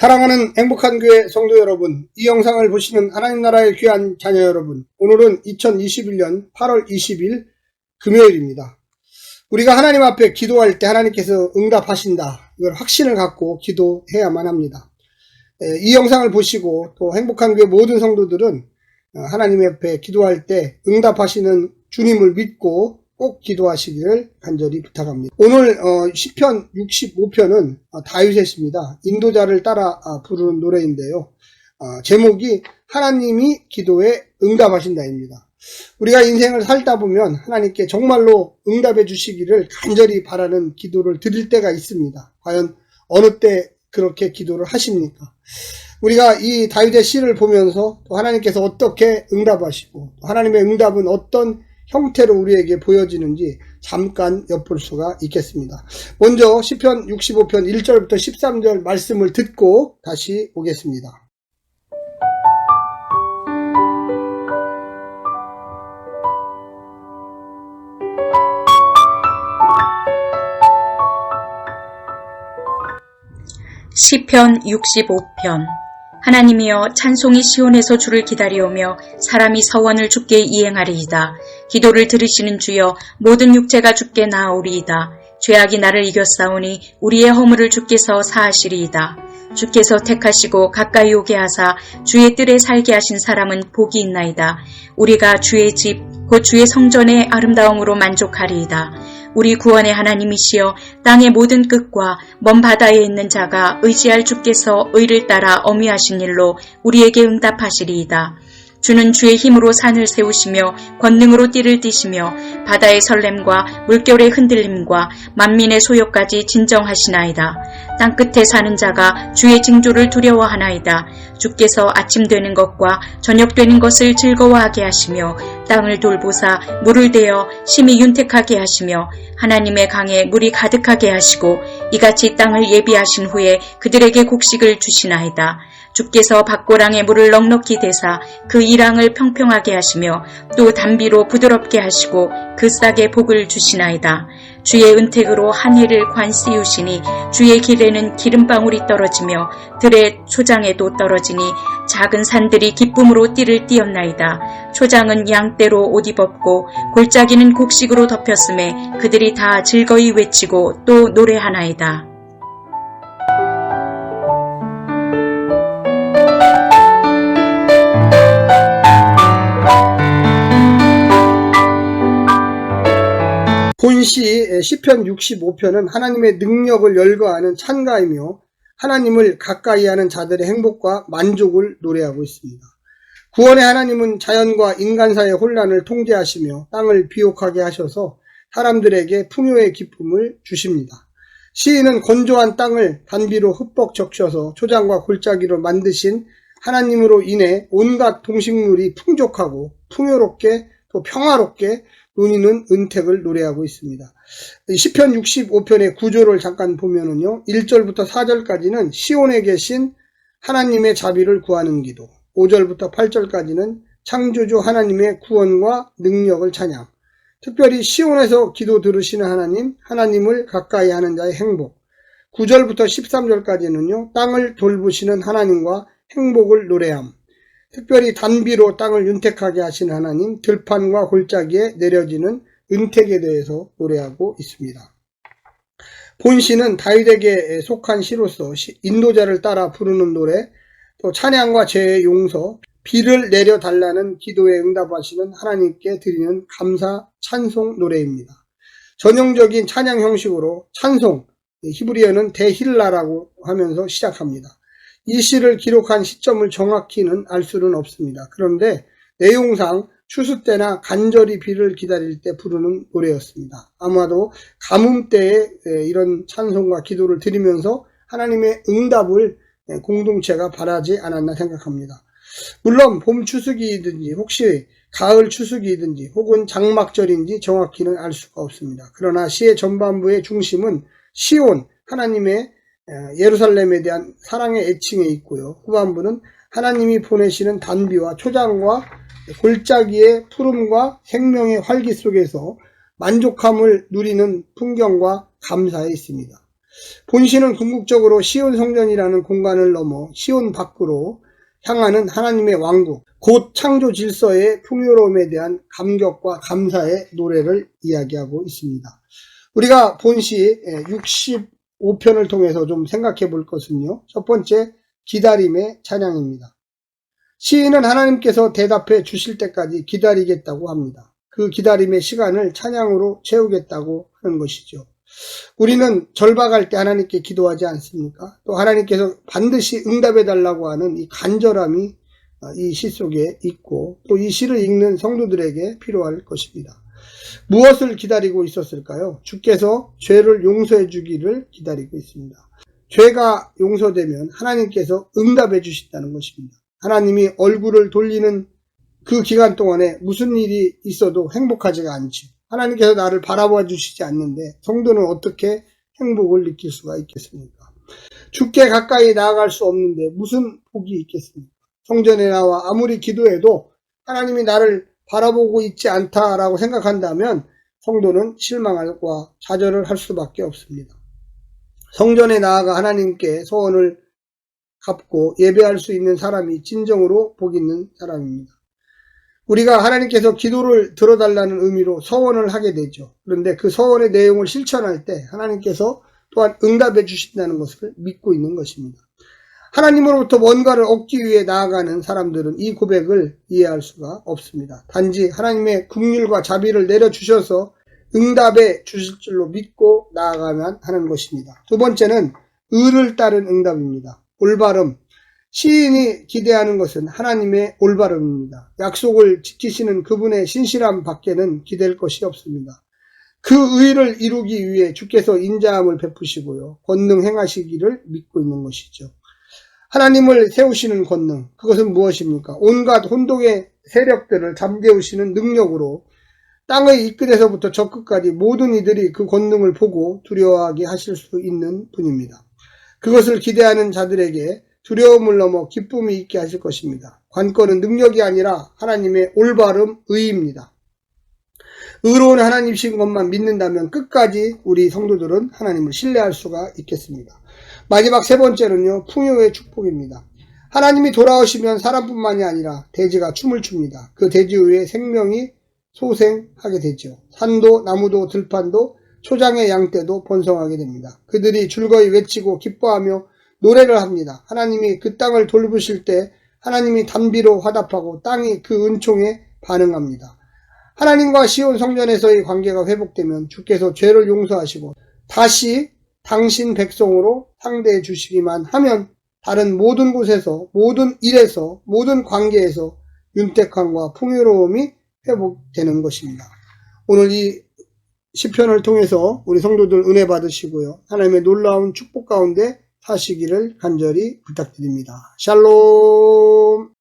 사랑하는 행복한 교회 성도 여러분, 이 영상을 보시는 하나님 나라의 귀한 자녀 여러분, 오늘은 2021년 8월 20일 금요일입니다. 우리가 하나님 앞에 기도할 때 하나님께서 응답하신다, 이걸 확신을 갖고 기도해야만 합니다. 이 영상을 보시고 또 행복한 교회 모든 성도들은 하나님 앞에 기도할 때 응답하시는 주님을 믿고 꼭 기도하시기를 간절히 부탁합니다. 오늘 시편 65편은 다윗의 시입니다. 인도자를 따라 부르는 노래인데요. 제목이 하나님이 기도에 응답하신다입니다. 우리가 인생을 살다 보면 하나님께 정말로 응답해 주시기를 간절히 바라는 기도를 드릴 때가 있습니다. 과연 어느 때 그렇게 기도를 하십니까? 우리가 이 다윗의 시를 보면서 또 하나님께서 어떻게 응답하시고 하나님의 응답은 어떤 형태로 우리에게 보여지는지 잠깐 엿볼 수가 있겠습니다. 먼저 시편 65편 1절부터 13절 말씀을 듣고 다시 오겠습니다. 시편 65편. 하나님이여, 찬송이 시온에서 주를 기다리오며 사람이 서원을 주께 이행하리이다. 기도를 들으시는 주여, 모든 육체가 주께 나아오리이다. 죄악이 나를 이겼사오니 우리의 허물을 주께서 사하시리이다. 주께서 택하시고 가까이 오게 하사 주의 뜰에 살게 하신 사람은 복이 있나이다. 우리가 주의 집, 곧 주의 성전의 아름다움으로 만족하리이다. 우리 구원의 하나님이시여, 땅의 모든 끝과 먼 바다에 있는 자가 의지할 주께서 의를 따라 어미하신 일로 우리에게 응답하시리이다. 주는 주의 힘으로 산을 세우시며 권능으로 띠를 띠시며 바다의 설렘과 물결의 흔들림과 만민의 소요까지 진정하시나이다. 땅끝에 사는 자가 주의 징조를 두려워하나이다. 주께서 아침 되는 것과 저녁 되는 것을 즐거워하게 하시며 땅을 돌보사 물을 대어 심히 윤택하게 하시며 하나님의 강에 물이 가득하게 하시고 이같이 땅을 예비하신 후에 그들에게 곡식을 주시나이다. 주께서 밭고랑에 물을 넉넉히 대사 그 이랑을 평평하게 하시며 또 담비로 부드럽게 하시고 그 싹에 복을 주시나이다. 주의 은택으로 한 해를 관씌우시니 주의 길에는 기름방울이 떨어지며 들의 초장에도 떨어지니 작은 산들이 기쁨으로 띠를 띠었나이다. 초장은 양떼로 옷 입었고 골짜기는 곡식으로 덮였음에 그들이 다 즐거이 외치고 또 노래하나이다. 본시 시편 65편은 하나님의 능력을 열거하는 찬가이며 하나님을 가까이 하는 자들의 행복과 만족을 노래하고 있습니다. 구원의 하나님은 자연과 인간 사이의 혼란을 통제하시며 땅을 비옥하게 하셔서 사람들에게 풍요의 기쁨을 주십니다. 시인은 건조한 땅을 단비로 흠뻑 적셔서 초장과 골짜기로 만드신 하나님으로 인해 온갖 동식물이 풍족하고 풍요롭게 또 평화롭게 누리는 은택을 노래하고 있습니다. 시편 65편의 구조를 잠깐 보면은요, 1절부터 4절까지는 시온에 계신 하나님의 자비를 구하는 기도, 5절부터 8절까지는 창조주 하나님의 구원과 능력을 찬양, 특별히 시온에서 기도 들으시는 하나님, 하나님을 가까이 하는 자의 행복, 9절부터 13절까지는요, 땅을 돌보시는 하나님과 행복을 노래함, 특별히 단비로 땅을 윤택하게 하신 하나님, 들판과 골짜기에 내려지는 은택에 대해서 노래하고 있습니다. 본시는 다윗에게 속한 시로서 인도자를 따라 부르는 노래, 또 찬양과 죄의 용서, 비를 내려달라는 기도에 응답하시는 하나님께 드리는 감사 찬송 노래입니다. 전형적인 찬양 형식으로 찬송, 히브리어는 데힐라라고 하면서 시작합니다. 이 시를 기록한 시점을 정확히는 알 수는 없습니다. 그런데 내용상 추수 때나 간절히 비를 기다릴 때 부르는 노래였습니다. 아마도 가뭄 때에 이런 찬송과 기도를 드리면서 하나님의 응답을 공동체가 바라지 않았나 생각합니다. 물론 봄 추수기이든지 혹시 가을 추수기이든지 혹은 장막절인지 정확히는 알 수가 없습니다. 그러나 시의 전반부의 중심은 시온, 하나님의 예루살렘에 대한 사랑의 애칭에 있고요. 후반부는 하나님이 보내시는 단비와 초장과 골짜기의 푸름과 생명의 활기 속에서 만족함을 누리는 풍경과 감사에 있습니다. 본시는 궁극적으로 시온 성전이라는 공간을 넘어 시온 밖으로 향하는 하나님의 왕국, 곧 창조 질서의 풍요로움에 대한 감격과 감사의 노래를 이야기하고 있습니다. 우리가 본시 65편을 통해서 좀 생각해 볼 것은요. 첫 번째, 기다림의 찬양입니다. 시인은 하나님께서 대답해 주실 때까지 기다리겠다고 합니다. 그 기다림의 시간을 찬양으로 채우겠다고 하는 것이죠. 우리는 절박할 때 하나님께 기도하지 않습니까? 또 하나님께서 반드시 응답해 달라고 하는 이 간절함이 이 시 속에 있고 또 이 시를 읽는 성도들에게 필요할 것입니다. 무엇을 기다리고 있었을까요? 주께서 죄를 용서해 주기를 기다리고 있습니다. 죄가 용서되면 하나님께서 응답해 주신다는 것입니다. 하나님이 얼굴을 돌리는 그 기간 동안에 무슨 일이 있어도 행복하지가 않죠. 하나님께서 나를 바라봐 주시지 않는데 성도는 어떻게 행복을 느낄 수가 있겠습니까? 주께 가까이 나아갈 수 없는데 무슨 복이 있겠습니까? 성전에 나와 아무리 기도해도 하나님이 나를 바라보고 있지 않다라고 생각한다면 성도는 실망과 좌절을 할 수밖에 없습니다. 성전에 나아가 하나님께 소원을 갚고 예배할 수 있는 사람이 진정으로 복 있는 사람입니다. 우리가 하나님께서 기도를 들어달라는 의미로 서원을 하게 되죠. 그런데 그 서원의 내용을 실천할 때 하나님께서 또한 응답해 주신다는 것을 믿고 있는 것입니다. 하나님으로부터 뭔가를 얻기 위해 나아가는 사람들은 이 고백을 이해할 수가 없습니다. 단지 하나님의 긍휼과 자비를 내려주셔서 응답해 주실 줄로 믿고 나아가만 하는 것입니다. 두 번째는 의를 따른 응답입니다. 올바름. 시인이 기대하는 것은 하나님의 올바름입니다. 약속을 지키시는 그분의 신실함 밖에는 기댈 것이 없습니다. 그 의를 이루기 위해 주께서 인자함을 베푸시고요. 권능 행하시기를 믿고 있는 것이죠. 하나님을 세우시는 권능, 그것은 무엇입니까? 온갖 혼동의 세력들을 잠재우시는 능력으로 땅의 이 끝에서부터 저 끝까지 모든 이들이 그 권능을 보고 두려워하게 하실 수 있는 분입니다. 그것을 기대하는 자들에게 두려움을 넘어 기쁨이 있게 하실 것입니다. 관건은 능력이 아니라 하나님의 올바름, 의입니다. 의로운 하나님이신 것만 믿는다면 끝까지 우리 성도들은 하나님을 신뢰할 수가 있겠습니다. 마지막 세 번째는요, 풍요의 축복입니다. 하나님이 돌아오시면 사람뿐만이 아니라 대지가 춤을 춥니다. 그 대지 위에 생명이 소생하게 되죠. 산도 나무도 들판도 초장의 양떼도 번성하게 됩니다. 그들이 즐거이 외치고 기뻐하며 노래를 합니다. 하나님이 그 땅을 돌보실 때 하나님이 단비로 화답하고 땅이 그 은총에 반응합니다. 하나님과 시온 성전에서의 관계가 회복되면 주께서 죄를 용서하시고 다시 당신 백성으로 상대해 주시기만 하면 다른 모든 곳에서, 모든 일에서, 모든 관계에서 윤택함과 풍요로움이 회복되는 것입니다. 오늘 이 시편을 통해서 우리 성도들 은혜 받으시고요. 하나님의 놀라운 축복 가운데 사시기를 간절히 부탁드립니다. 샬롬.